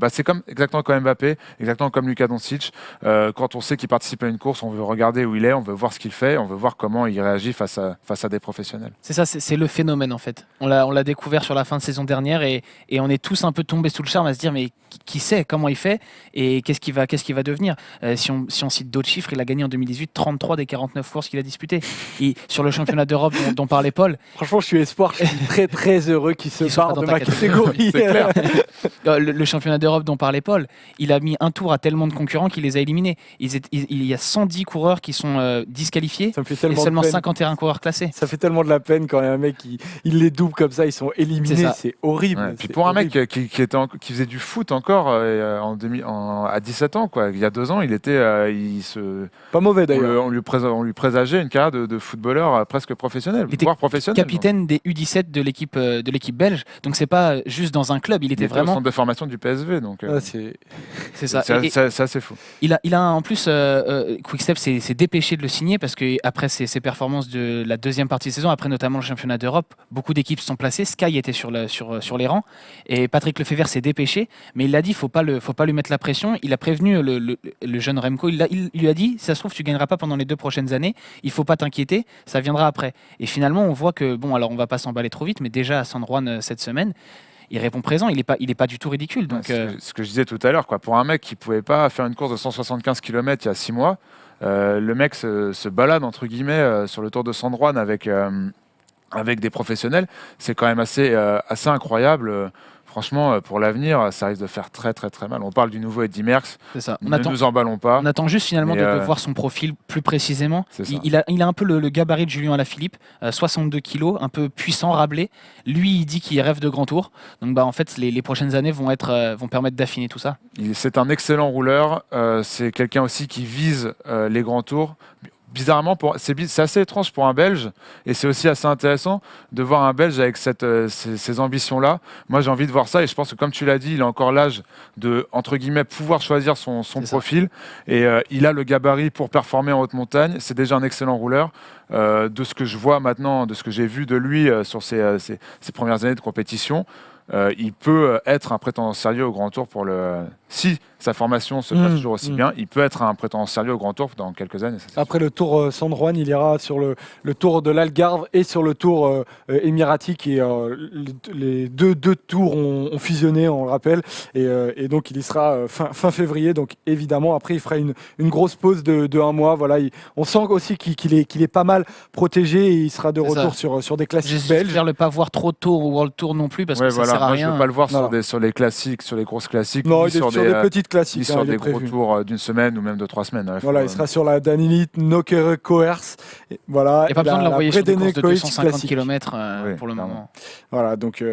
c'est exactement comme Mbappé, exactement comme Luka Doncic. Quand on sait qu'il participe à une course, on veut regarder où il est, on veut voir ce qu'il fait, on veut voir comment il réagit face à des professionnels. C'est ça, c'est le phénomène en fait. On l'a découvert sur la fin de saison dernière et on est tous un peu tombés sous le charme à se dire mais qui sait comment il fait et qu'est-ce qu'il va devenir. Si on cite d'autres chiffres, il a gagné en 2018 33 des 49 courses qu'il a disputées. Et sur le championnat d'Europe dont parlait Paul. Franchement, je suis espoir, je suis très très heureux qu'il se barre de ma catégorie. C'est clair. Le championnat d'Europe dont parlait Paul, il a mis un tour à tellement de concurrents qu'il les a éliminés. Il y a 110 coureurs qui sont disqualifiés et seulement 51 coureurs classés. Ça fait tellement de la peine quand un mec il les double comme ça, ils sont éliminés, c'est horrible. Ouais, puis pour un mec qui faisait du foot encore à 17 ans, quoi. Il y a 2 ans, pas mauvais d'ailleurs. On lui présageait une carrière de footballeur presque professionnel, voire professionnel. Capitaine des U17 de l'équipe belge, donc c'est pas juste dans un club, il était vraiment au centre de formation du PSV, donc c'est ça. C'est assez fou. Il a en plus Quick-Step s'est dépêché de le signer parce que après ses performances de la deuxième partie de saison, après notamment le championnat d'Europe, beaucoup d'équipes sont placées. Sky était sur les rangs et Patrick Lefebvre s'est dépêché, mais il a dit faut pas lui mettre la pression. Il a prévenu le jeune Remco. Il lui a dit si ça se trouve tu gagneras pas pendant les 2 prochaines années. Il faut pas t'inquiéter, ça viendra après. Et finalement on voit que alors on va pas s'emballer trop vite, mais déjà à San Juan cette semaine, il répond présent, il est pas du tout ridicule. Donc, ce que je disais tout à l'heure, quoi. Pour un mec qui pouvait pas faire une course de 175 km il y a 6 mois, le mec se balade entre guillemets sur le Tour de San Juan avec des professionnels, c'est quand même assez incroyable. Franchement, pour l'avenir, ça risque de faire très très très mal. On parle du nouveau Eddy Merckx. C'est ça. Nous emballons pas. On attend juste finalement de voir son profil plus précisément. Il a un peu le gabarit de Julien Alaphilippe, 62 kilos, un peu puissant, râblé. Lui, il dit qu'il rêve de grand tour. Donc en fait, les prochaines années vont permettre d'affiner tout ça. C'est un excellent rouleur. C'est quelqu'un aussi qui vise les grands tours. Bizarrement, c'est assez étrange pour un Belge, et c'est aussi assez intéressant de voir un Belge avec ces ambitions-là. Moi, j'ai envie de voir ça, et je pense que, comme tu l'as dit, il a encore l'âge de, entre guillemets, pouvoir choisir son profil, et il a le gabarit pour performer en haute montagne. C'est déjà un excellent rouleur. De ce que je vois maintenant, de ce que j'ai vu de lui sur ses premières années de compétition, il peut être un prétendant sérieux au Grand Tour si sa formation se passe toujours aussi bien, il peut être un prétendant sérieux au Grand Tour dans quelques années. Après le Tour San Juan, il ira sur le Tour de l'Algarve et sur le Tour émiratique. Et les deux tours ont fusionné, on le rappelle. Et donc, il y sera fin février. Donc, évidemment, après, il fera une grosse pause de un mois. Voilà, on sent aussi qu'il est pas mal protégé et il sera de retour sur des classiques belges. J'espère ne pas voir trop de tours au World Tour non plus parce que ça sert à rien. Je ne veux pas le voir sur les classiques, sur les grosses classiques. Non, il est sur des petites classiques. Sur des gros tours d'une semaine ou même de 3 semaines. Voilà, il sera sur la Danilit Nokere Coers. Voilà, il n'y a pas besoin de l'envoyer sur des courses de 250 km pour le moment. Voilà, donc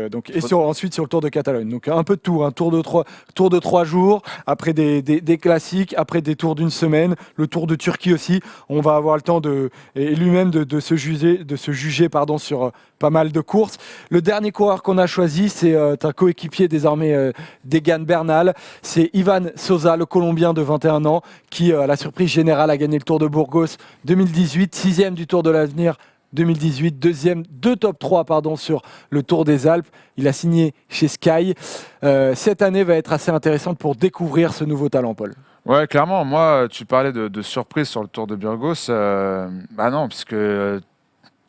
ensuite sur le Tour de Catalogne. Donc un peu de tout, un tour de 3 jours, après des classiques, après des tours d'une semaine, le Tour de Turquie aussi. On va avoir le temps et lui-même de se juger sur pas mal de courses. Le dernier coureur qu'on a choisi, c'est un coéquipier désormais d'Egan Bernal. C'est Ivan Sosa, le Colombien de 21 ans, qui, à la surprise générale, a gagné le Tour de Burgos 2018, 6e du Tour de l'Avenir 2018, deux top 3 sur le Tour des Alpes. Il a signé chez Sky. Cette année va être assez intéressante pour découvrir ce nouveau talent, Paul. Ouais, clairement. Moi, tu parlais de surprise sur le Tour de Burgos. Non, puisque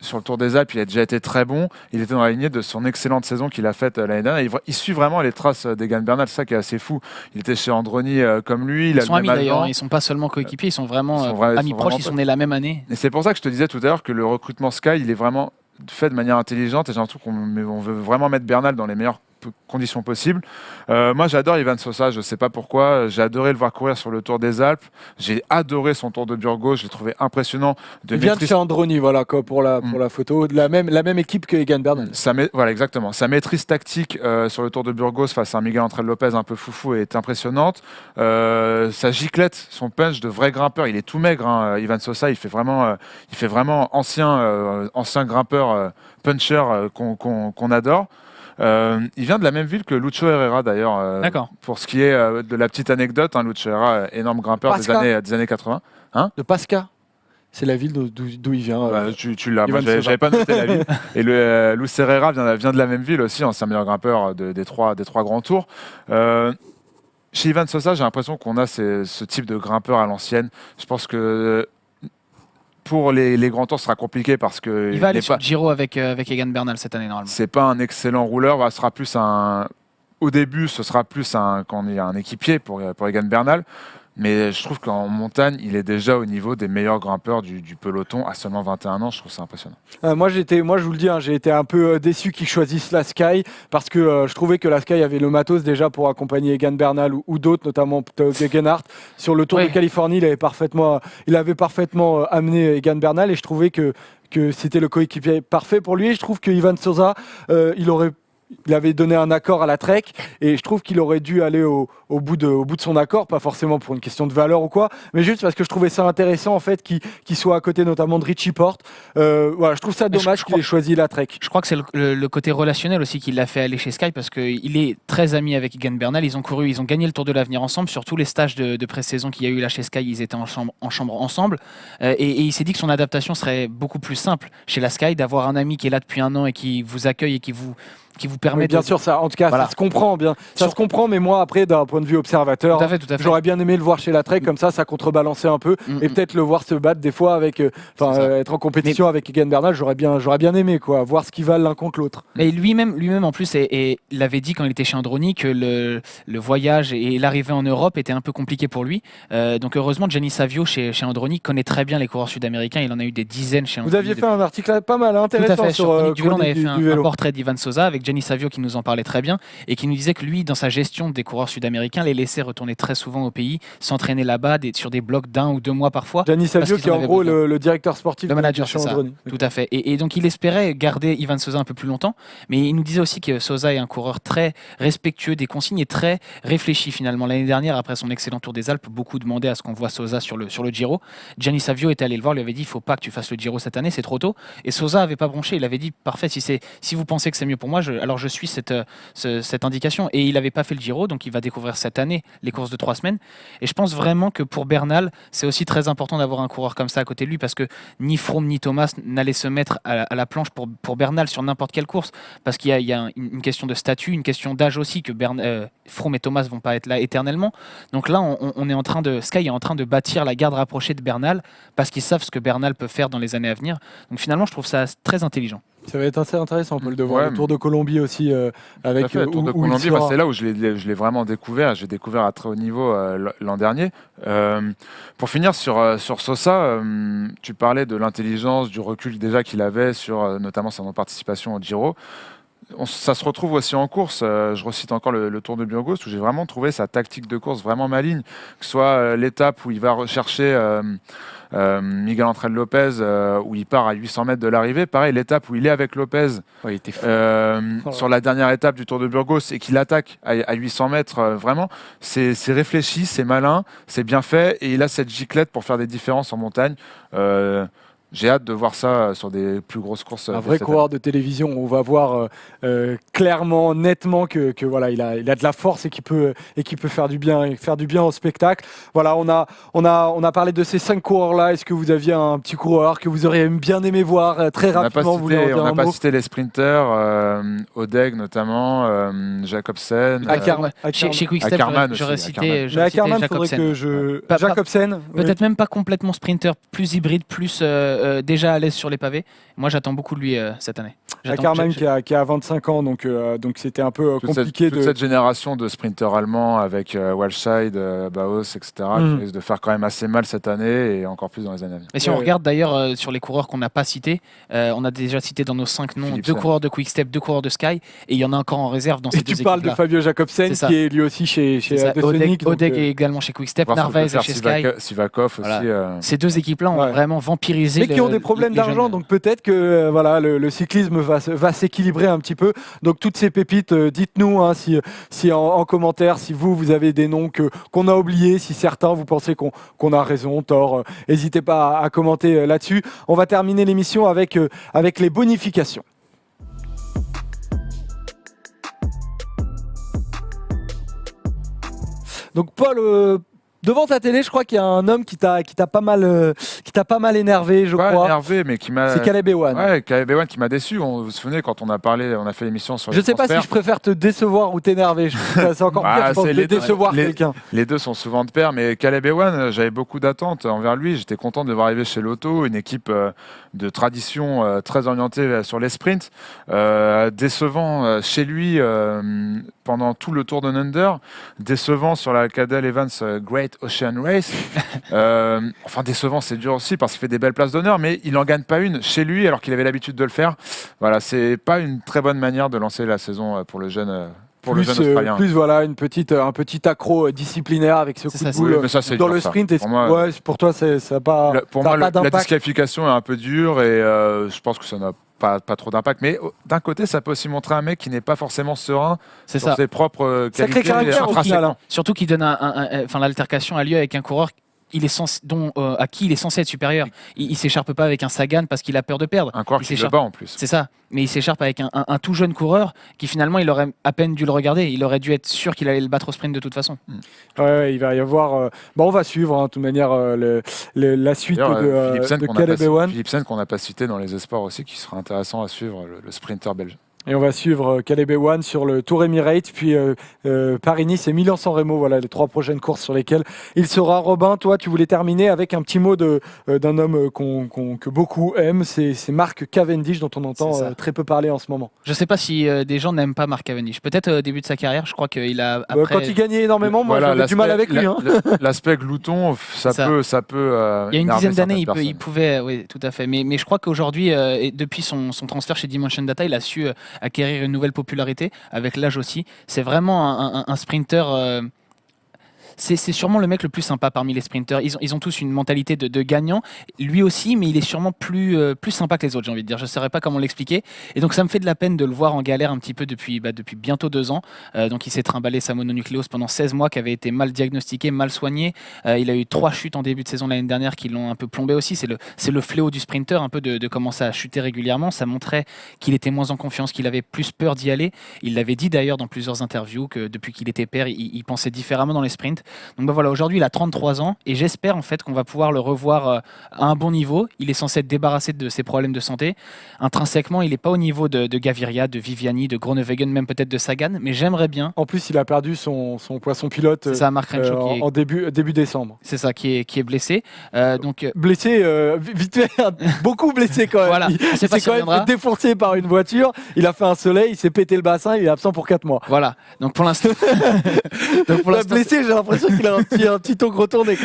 sur le Tour des Alpes, il a déjà été très bon. Il était dans la lignée de son excellente saison qu'il a faite l'année dernière. Il suit vraiment les traces d'Egan Bernal, c'est ça qui est assez fou. Il était chez Androni comme lui. Ils sont amis d'ailleurs, ils ne sont pas seulement coéquipiers, ils sont vraiment amis proches, ils sont nés la même année. Et c'est pour ça que je te disais tout à l'heure que le recrutement Sky, il est vraiment fait de manière intelligente et j'ai l'impression qu'on veut vraiment mettre Bernal dans les meilleures conditions possibles. Moi, j'adore Ivan Sosa, je ne sais pas pourquoi. J'ai adoré le voir courir sur le Tour des Alpes. J'ai adoré son Tour de Burgos. Je l'ai trouvé impressionnant. Il vient de chez Androni, voilà, pour la photo. La même équipe que Egan Bernal. Voilà, exactement. Sa maîtrise tactique sur le Tour de Burgos face à un Miguel Ángel Lopez un peu foufou est impressionnante. Sa giclette, son punch de vrai grimpeur, il est tout maigre. Ivan Sosa, il fait vraiment ancien grimpeur, puncher qu'on adore. Il vient de la même ville que Lucho Herrera d'ailleurs. Pour ce qui est de la petite anecdote, Lucho Herrera, énorme grimpeur des années 80. De Pasca. C'est la ville d'où il vient. Tu l'as. Moi, j'avais pas noté la ville. Et Lucho Herrera vient de la même ville aussi, ancien meilleur grimpeur des trois grands tours. Chez Ivan Sosa, j'ai l'impression qu'on a ce type de grimpeur à l'ancienne. Je pense que pour les grands tours, ce sera compliqué parce que il va aller sur le Giro avec Egan Bernal cette année normalement. C'est pas un excellent rouleur, ce sera plus au début, ce sera plus un équipier pour Egan Bernal. Mais je trouve qu'en montagne, il est déjà au niveau des meilleurs grimpeurs du peloton à seulement 21 ans. Je trouve ça impressionnant. Moi, je vous le dis, j'ai été un peu déçu qu'ils choisissent la Sky parce que je trouvais que la Sky avait le matos déjà pour accompagner Egan Bernal ou d'autres, notamment Gegenhardt. Sur le Tour de Californie, il avait parfaitement amené Egan Bernal et je trouvais que c'était le coéquipier parfait pour lui. Et je trouve que Ivan Sosa, il avait donné un accord à la Trek et je trouve qu'il aurait dû aller au bout de son accord, pas forcément pour une question de valeur ou quoi, mais juste parce que je trouvais ça intéressant en fait qu'il soit à côté notamment de Richie Porte. Je trouve ça dommage qu'il ait choisi la Trek. Je crois que c'est le côté relationnel aussi qui l'a fait aller chez Sky parce qu'il est très ami avec Egan Bernal. Ils ont gagné le Tour de l'Avenir ensemble sur tous les stages de pré-saison qu'il y a eu là chez Sky. Ils étaient en chambre ensemble et il s'est dit que son adaptation serait beaucoup plus simple chez la Sky, d'avoir un ami qui est là depuis un an et qui vous accueille et qui vous permet bien sûr, ça, en tout cas, ça se comprend bien. Ça se comprend, mais moi, après, d'un point de vue observateur, tout à fait. J'aurais bien aimé le voir chez la Trek, comme ça contrebalançait un peu, et peut-être le voir se battre des fois avec, être en compétition avec Egan Bernal, j'aurais bien aimé, voir ce qu'ils valent l'un contre l'autre. Et lui-même en plus, et il avait dit quand il était chez Androni que le voyage et l'arrivée en Europe était un peu compliqué pour lui. Donc heureusement, Gianni Savio chez Androni connaît très bien les coureurs sud-américains. Il en a eu des dizaines chez Androni. Vous aviez fait un article pas mal intéressant. Tout à fait. Sur Chronique du vélo, on avait fait un portrait d'Ivan Sosa avec Gianni Savio qui nous en parlait très bien et qui nous disait que lui, dans sa gestion des coureurs sud-américains, les laissait retourner très souvent au pays, s'entraîner là-bas sur des blocs d'1 ou 2 mois parfois. Gianni Savio qui est en gros le directeur sportif, le manager, c'est ça. Tout à fait. Et donc il espérait garder Ivan Sosa un peu plus longtemps, mais il nous disait aussi que Sosa est un coureur très respectueux des consignes et très réfléchi finalement. L'année dernière, après son excellent Tour des Alpes, beaucoup demandaient à ce qu'on voit Sosa sur le Giro. Gianni Savio était allé le voir, lui avait dit il faut pas que tu fasses le Giro cette année, c'est trop tôt. Et Sosa avait pas bronché, il avait dit parfait, si vous pensez que c'est mieux pour moi, je alors je suis cette indication. Et il n'avait pas fait le Giro, donc il va découvrir cette année les courses de 3 semaines. Et je pense vraiment que pour Bernal, c'est aussi très important d'avoir un coureur comme ça à côté de lui, parce que ni Froome ni Thomas n'allaient se mettre à la planche pour Bernal sur n'importe quelle course, parce qu'il y a une question de statut, une question d'âge aussi, que Froome et Thomas vont pas être là éternellement. Donc là, Sky est en train de bâtir la garde rapprochée de Bernal, parce qu'ils savent ce que Bernal peut faire dans les années à venir. Donc finalement, je trouve ça très intelligent. Ça va être assez intéressant, Paul, de voir le Tour de Colombie aussi. Avec le Tour de Colombie, c'est là où je l'ai vraiment découvert. J'ai découvert à très haut niveau l'an dernier. Pour finir sur Sosa, tu parlais de l'intelligence, du recul déjà qu'il avait sur notamment sa non-participation au Giro. Ça se retrouve aussi en course. Je recite encore le Tour de Burgos où j'ai vraiment trouvé sa tactique de course vraiment maligne, que ce soit l'étape où il va rechercher Miguel Ángel Lopez, où il part à 800 mètres de l'arrivée. Pareil, l'étape où il est avec Lopez sur la dernière étape du Tour de Burgos et qu'il attaque à 800 mètres, vraiment, c'est réfléchi, c'est malin, c'est bien fait et il a cette giclette pour faire des différences en montagne. J'ai hâte de voir ça sur des plus grosses courses. Un vrai coureur de télévision. On va voir clairement, nettement que voilà, il a de la force et qu'il peut faire du bien au spectacle. Voilà, on a parlé de ces 5 coureurs-là. Est-ce que vous aviez un petit coureur que vous auriez bien aimé voir très rapidement? On n'a pas cité les sprinters, Odeg notamment, Jacobsen. Chez Quickstep, j'aurais cité Jacobsen. Jacobsen. Peut-être même pas complètement sprinter, plus hybride, plus déjà à l'aise sur les pavés. Moi, j'attends beaucoup de lui cette année. Ackermann qui a 25 ans, donc c'était un peu compliqué. Toute cette génération de sprinters allemands avec Walscheid, Bauhaus, etc., qui risque de faire quand même assez mal cette année et encore plus dans les années à venir. Et si on regarde d'ailleurs sur les coureurs qu'on n'a pas cités, on a déjà cité dans nos 5 noms Philipsen. 2 coureurs de Quick-Step, 2 coureurs de Sky, et il y en a encore en réserve dans ces deux équipes. Et tu parles de Fabio Jacobsen qui est lui aussi chez Deceuninck. Odeg est également chez Quick-Step, Narvaez est chez Sky. Sivakov voilà. aussi. Ces 2 équipes-là ont vraiment vampirisé. Mais qui ont des problèmes d'argent, donc peut-être que voilà, le cyclisme va s'équilibrer un petit peu. Donc toutes ces pépites, dites-nous si en commentaire, si vous avez des noms qu'on a oubliés, si certains vous pensez qu'on a raison, tort, n'hésitez pas à commenter là-dessus. On va terminer l'émission avec les bonifications. Donc Paul, devant ta télé, je crois qu'il y a un homme qui t'a pas mal énervé, je crois. Énervé, mais qui m'a. C'est Caleb Ewan. Ouais, Caleb Ewan qui m'a déçu. Vous vous souvenez quand on a fait l'émission sur les transferts. Je sais pas si je préfère te décevoir ou t'énerver. C'est encore pire, je pense, de décevoir quelqu'un. Les deux sont souvent de pair, mais Caleb Ewan, j'avais beaucoup d'attentes envers lui. J'étais content de voir arriver chez Lotto, une équipe de tradition très orientée sur les sprints. Décevant chez lui pendant tout le Tour de Under. Décevant sur la Cadel Evans Great Ocean Race. Enfin, décevant, c'est dur aussi parce qu'il fait des belles places d'honneur, mais il n'en gagne pas une chez lui alors qu'il avait l'habitude de le faire. Voilà, c'est pas une très bonne manière de lancer la saison pour le jeune. Le jeune Australien. Plus voilà, un petit accro disciplinaire avec ce coup de boule dans le sprint. Et pour toi, ça n'a pas d'impact. Pour moi, la disqualification est un peu dure et je pense que ça n'a pas trop d'impact. Mais d'un côté, ça peut aussi montrer un mec qui n'est pas forcément serein sur ses propres qualités. Sacré caractère, surtout qu'il donne l'altercation a lieu avec un coureur à qui il est censé être supérieur. Il s'écharpe pas avec un Sagan parce qu'il a peur de perdre. Un coureur qui le bat en plus. C'est ça. Mais il s'écharpe avec un tout jeune coureur qui finalement il aurait à peine dû le regarder. Il aurait dû être sûr qu'il allait le battre au sprint de toute façon. Ouais, il va y avoir. On va suivre de toute manière la suite de Caleb Ewan. Philipsen qu'on n'a pas cité dans les espoirs aussi, qui sera intéressant à suivre, le sprinter belge. Et on va suivre Caleb Ewan sur le Tour Emirates, puis Paris-Nice et Milan-San Remo. Voilà les 3 prochaines courses sur lesquelles il sera. Robin, toi, tu voulais terminer avec un petit mot d'un homme que beaucoup aiment. C'est Mark Cavendish, dont on entend très peu parler en ce moment. Je ne sais pas si des gens n'aiment pas Mark Cavendish. Peut-être au début de sa carrière, je crois qu'il a. Quand il gagnait énormément, moi j'avais du mal avec lui. L'aspect glouton, ça peut. Il y a une dizaine d'années, il pouvait. Oui, tout à fait. Mais je crois qu'aujourd'hui, depuis son transfert chez Dimension Data, il a su acquérir une nouvelle popularité avec l'âge aussi. C'est vraiment un sprinter. c'est sûrement le mec le plus sympa parmi les sprinters. Ils ont tous une mentalité de gagnant. Lui aussi, mais il est sûrement plus sympa que les autres, j'ai envie de dire. Je ne saurais pas comment l'expliquer. Et donc, ça me fait de la peine de le voir en galère un petit peu depuis bientôt 2 ans. Donc, il s'est trimballé sa mononucléose pendant 16 mois, qui avait été mal diagnostiquée, mal soignée. Il a eu 3 chutes en début de saison l'année dernière qui l'ont un peu plombé aussi. C'est le fléau du sprinter, un peu de commencer à chuter régulièrement. Ça montrait qu'il était moins en confiance, qu'il avait plus peur d'y aller. Il l'avait dit d'ailleurs dans plusieurs interviews que depuis qu'il était père, il pensait différemment dans les sprints. Donc voilà, aujourd'hui il a 33 ans et j'espère en fait qu'on va pouvoir le revoir à un bon niveau. Il est censé être débarrassé de ses problèmes de santé. Intrinsèquement, il n'est pas au niveau de Gaviria, de Viviani, de Groenewegen, même peut-être de Sagan, mais j'aimerais bien. En plus, il a perdu son poisson pilote Mark Renshaw en début décembre. C'est ça, qui est blessé. Blessé, vite fait, beaucoup blessé quand même. Voilà. Il s'est quand même fait défoncer par une voiture, il a fait un soleil, il s'est pété le bassin, il est absent pour 4 mois. Voilà, donc pour l'instant... blessé, j'ai l'impression qu'il a un petit ton retourné.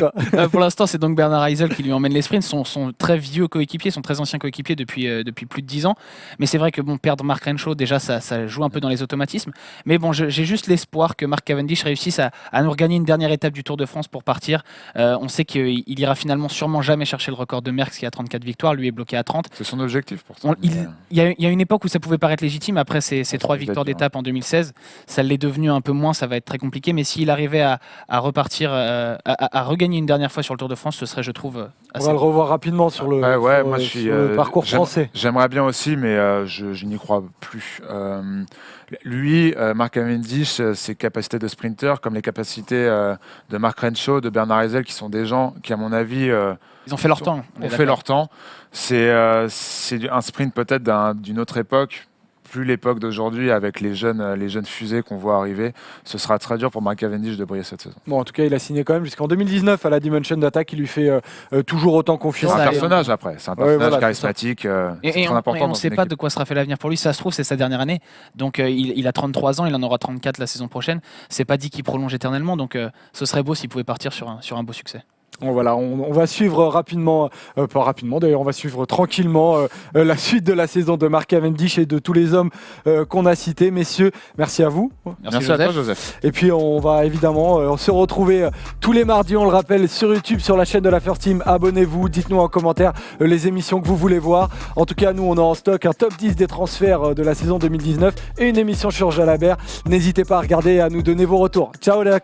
Pour l'instant, c'est donc Bernard Heisel qui lui emmène les sprints, son très vieux coéquipier, son très ancien coéquipier depuis plus de 10 ans. Mais c'est vrai que perdre Mark Renshaw, déjà, ça joue un peu dans les automatismes. Mais bon, j'ai juste l'espoir que Mark Cavendish réussisse à nous regagner une dernière étape du Tour de France pour partir. On sait qu'il ira finalement sûrement jamais chercher le record de Merckx qui a 34 victoires, lui est bloqué à 30. C'est son objectif pour ça. Il y a une époque où ça pouvait paraître légitime, après ces 3 victoires d'étape en 2016, ça l'est devenu un peu moins, ça va être très compliqué, mais s'il arrivait à repartir, à regagner une dernière fois sur le Tour de France, ce serait, je trouve, assez... On va le revoir rapidement sur le, le parcours français. J'aimerais bien aussi, mais je n'y crois plus. Lui, Mark Cavendish, ses capacités de sprinter, comme les capacités de Mark Renshaw, de Bernard Heisel, qui sont des gens qui, à mon avis... ils ont fait leur temps. Ont fait leur temps. C'est un sprint peut-être d'une autre époque, plus l'époque d'aujourd'hui avec les jeunes fusées qu'on voit arriver. Ce sera très dur pour Mark Cavendish de briller cette saison. Bon, en tout cas, il a signé quand même jusqu'en 2019 à la Dimension Data, qui lui fait toujours autant confiance. C'est un personnage après, c'est un personnage charismatique. Et on ne sait pas de quoi sera fait l'avenir pour lui. Ça se trouve, c'est sa dernière année. Donc il a 33 ans, il en aura 34 la saison prochaine. C'est pas dit qu'il prolonge éternellement. Donc ce serait beau s'il pouvait partir sur un beau succès. Voilà, on va suivre rapidement, pas rapidement d'ailleurs, on va suivre tranquillement la suite de la saison de Mark Cavendish et de tous les hommes qu'on a cités. Messieurs, merci à vous. Merci à toi, Joseph. Et puis on va évidemment se retrouver tous les mardis, on le rappelle, sur YouTube, sur la chaîne de la First Team. Abonnez-vous, dites-nous en commentaire les émissions que vous voulez voir. En tout cas, nous, on a en stock un top 10 des transferts de la saison 2019 et une émission sur Jalabert. N'hésitez pas à regarder et à nous donner vos retours. Ciao les gars.